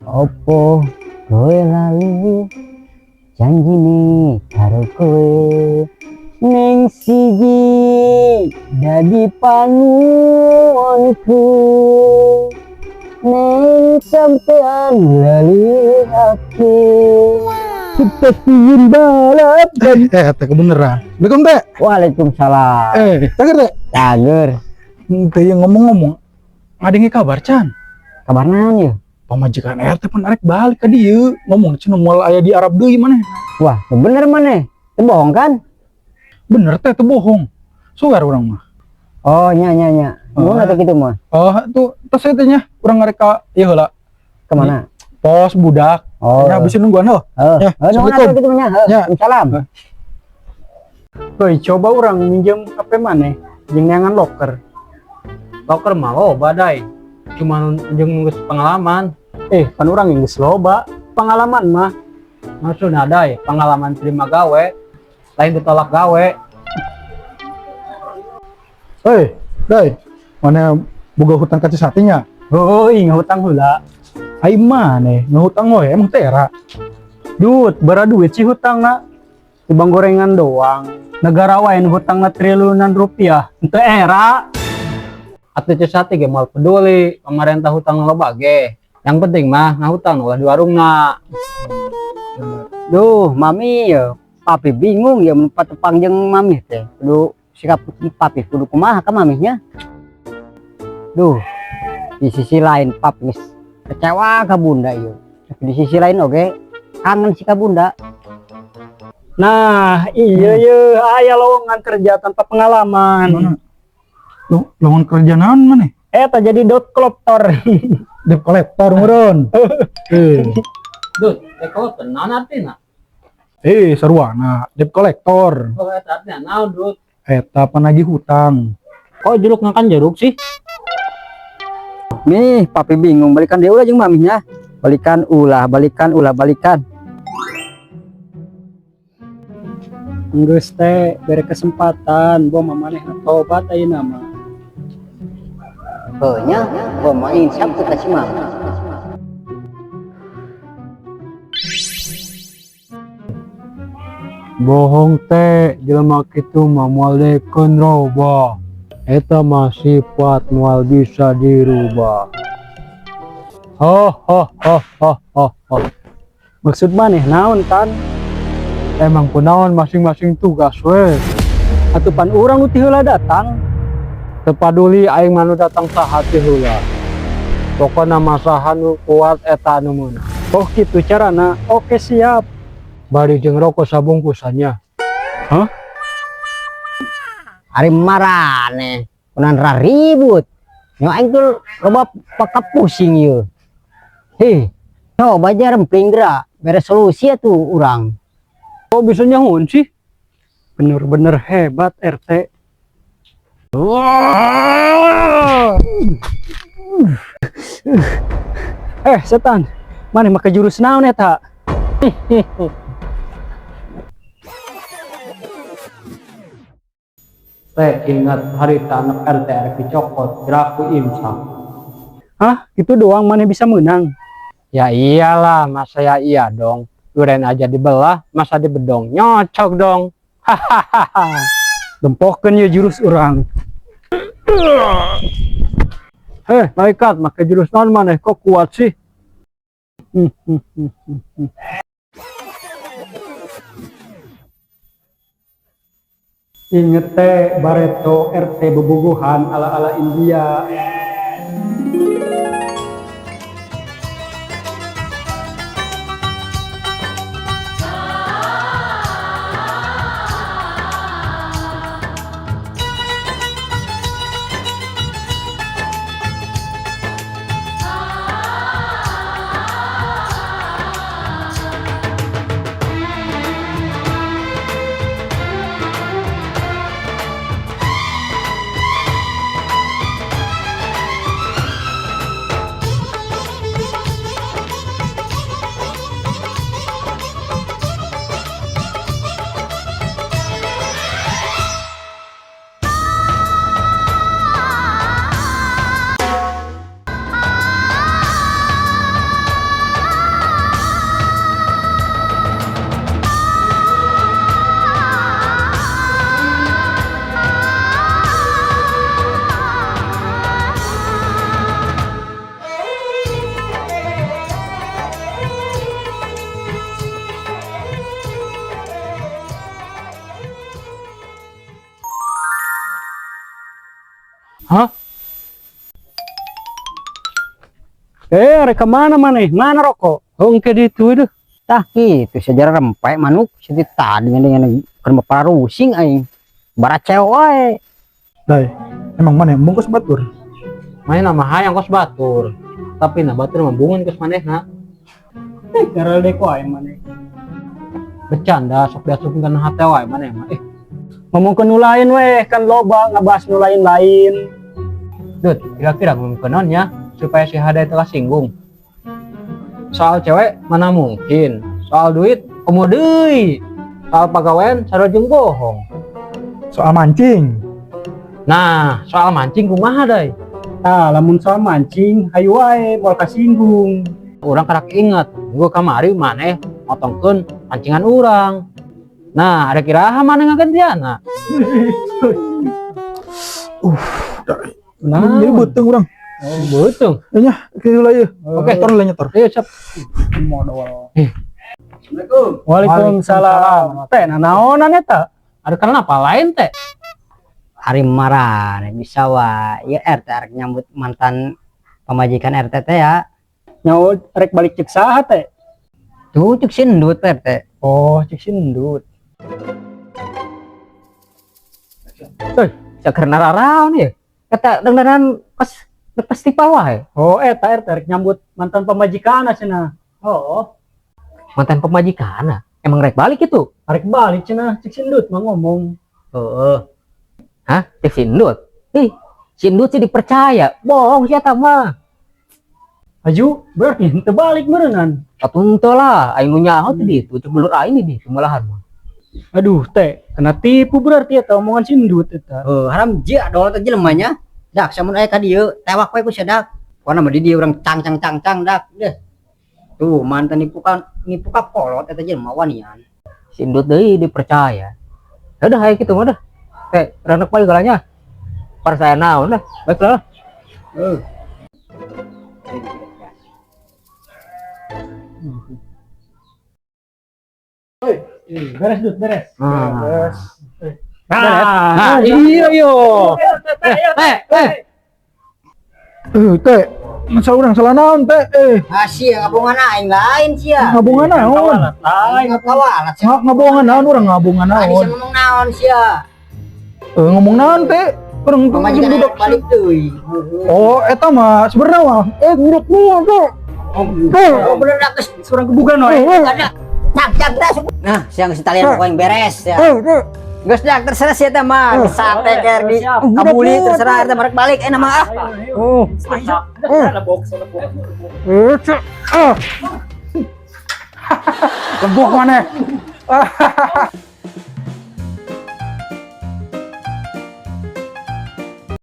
Opo kowe lali janji nih karo kowe ning siji dadi panuwunku ning sampean lali aku kita pingin balap dan Teh kebeneran. Assalamualaikum teh. Waalaikumsalam. Cager teh. Cager. Teh yang ngomong-ngomong, ngadenge kabar Can. Kabar naon ya? Pamajikan RT pun arek balik ka dieu. Ngomong cenah moal aya di Arab deui maneh. Wah, bener maneh. Itu bohong kan? Bener teh teu bohong. Sugar urang mah. Oh, nya. Mun atuh kitu mah. Oh, tuh tos teh nya urang ngarek ka ieu heula. Kemana? Pos budak. Oh. Ya bisa nungguan loh. Ya, Assalamualaikum. gitu nya. Ya. Salam. Hoi, coba orang minjem HP maneh jeung neangan loker. Loker mah lo badai cuman jeung geus pengalaman Kan urang geus loba pengalaman mah. maksudna adai pengalaman terima gawe lain ditolak gawe. Dai, mana boga hutang kaca satinya? Heuh ngahutang heula. Ai maneh ngahutang we emang tera. Duit bara duit sih hutangna tibang gorengan doang. Negara wae nu hutangna triliunan rupiah henteu era. Atuh cesati ge moal peduli pemerintah hutang loba ge. Yang penting mah ngahutang ulah di warungna. Duh, mami ya, papi bingung ya mun patepang jeung mami teh. Kudu sikap papi kudu kumaha ka maminya. Duh, di sisi lain papi geus kecewa ka bunda ieu. Tapi di sisi lain oge kangen si ka bunda. Nah, iya ye aya lowongan kerja tanpa pengalaman. Mana? Lowongan kerja naon maneh? Eta jadi dot kolektor. Debt collector muron. Dut, eko tenan artina. Saruana debt collector. Oh, eta artina naon, Dut? Eta panagih hutang. Oh, jeruk makan jeruk sih. Nih, papi bingung balikan dia ulah jeung maminya. Balikan ulah. Geus teh bere kesempatan bawa manehna tobat ayeuna mah. Heunya, gua mah insap teu kasih mami. Bohong teh jelema kitu mah moal dekeun robah. Eta mah sifat moal bisa dirubah. Maksud maneh naon kan? Emang kunaon masing-masing tugas we. Atupan urang nu ti heula datang. Teu paduli aing mah nu datang saha ti heula. Pokona masaha nu kuat eta nu meunang. Oh kitu carana. Oke siap. Bari jeung rokok sabungkusannya. Hah? Ari marane kunan raribut nyo aing tuh loba pakap pusing ieu. Coba aja rempling geura beres solusi atuh urang. Kok bisa nyahun sih? Bener-bener hebat RT. Setan, mana make jurus naon eta? Teh ingat harita anak RT arek dicokot geraku imsak. Hah? Itu doang mana bisa menang? Ya iyalah, masa ya iya dong. Duren aja dibelah, masa dibedong. Nyocok dong. Hahaha. Dempokeun ya jurus urang. Malaikat, make jurus naon maneh kok kuat sih? Inget teh Bareto RT bebogohan ala-ala India. Hah? Rek kemana maneh? Mana rokok? Oh, engke di itu deh. Tah gitu sejarah rempek manuk siti tadi dengan keur parusing aing. Bara cewek. Dai, emang mana yang bungkus batur? Main nama hayang kos batur. Tapi nah batur membungun kos manehna. Gara deko ae mana? Bercanda sok diasupkeun hate wae maneh mah. Ngomong ke nu lain weh, kan loba ngabahas nu lain-lain. Dut, kira-kira ngomong ya supaya si Hada telah singgung. Soal cewek mana mungkin, soal duit komo deui, soal pagawean sarojeng bohong. Soal mancing. Nah, soal mancing kumaha dai? Ah, lamun soal mancing, hayu wae moal kasinggung. Urang karak inget, gua kamari maneh motongkeun pancingan urang. Nah, ada kiraha maneh ngagantiana. Nah, jadi beuteung urang. Betul. Nya, kieu lah ieu. Oke. Tor lah nyetor. Ayo siap. Modal. Assalamualaikum. Waalaikumsalam. Teh naonan eta? Ada kenapa lain teh? Hari marah bisa wae ya RT arek nyambut mantan pemajikan RT teh ya. Nyawa rek balik cek saha teh? Tuh cek sindut RT. Oh, cek sindut. Saker nararaon ya. Kata dengaran pas festival wae. Oh, eta RT rek nyambut mantan pemajikan cenah. Oh, Mantan pemajikan emang rek balik itu. arek balik cenah cek sindut mah ngomong. Heeh. Hah? Cek sindut. Sindut sih dipercaya. Bohong sih eta mah. Aju, berarti henteu balik berenang. Atuh teu lah, aing nu nyaho teh ditu, cek belur aing di ditu malahan mah. Aduh, teh kena tipu berarti eta omongan sindut eta. Haram jia dol teh jelemanya. Dak samun aya ka dieu, tewak we ku sadak. Pokona mah di dieu urang cang dak. Deh. Tuh mantan nipu ka kolot eta jelema wanian. Sindut deui dipercaya. Udah hayu kitu mah dah. Teh, ranek bae galanya. Percaya naon dah. Baiklah. Beres dut, beres. Ah. Nah, iya yo. Teh, masa urang salah naon teh? Sia ngabongan aing lain sia. Ngabongan naon? Lain kawalat. Ngabongan naon urang ngabongan Tadi naon? saya ngomong naon sia. Ngomong naon teh? Urang tuh Pemajikan budak. balik deui. Oh, eta mah sebenarnya mah budak gua tuh. Oh bener dah geus Urang kebugan we. ada. Cak dah. Nah, siang si talian poin beres ya. Geus dah terserah sia teh mah. Sate ker di kabuli terserah eta marek balik mah ah. Oh. Lebok mana?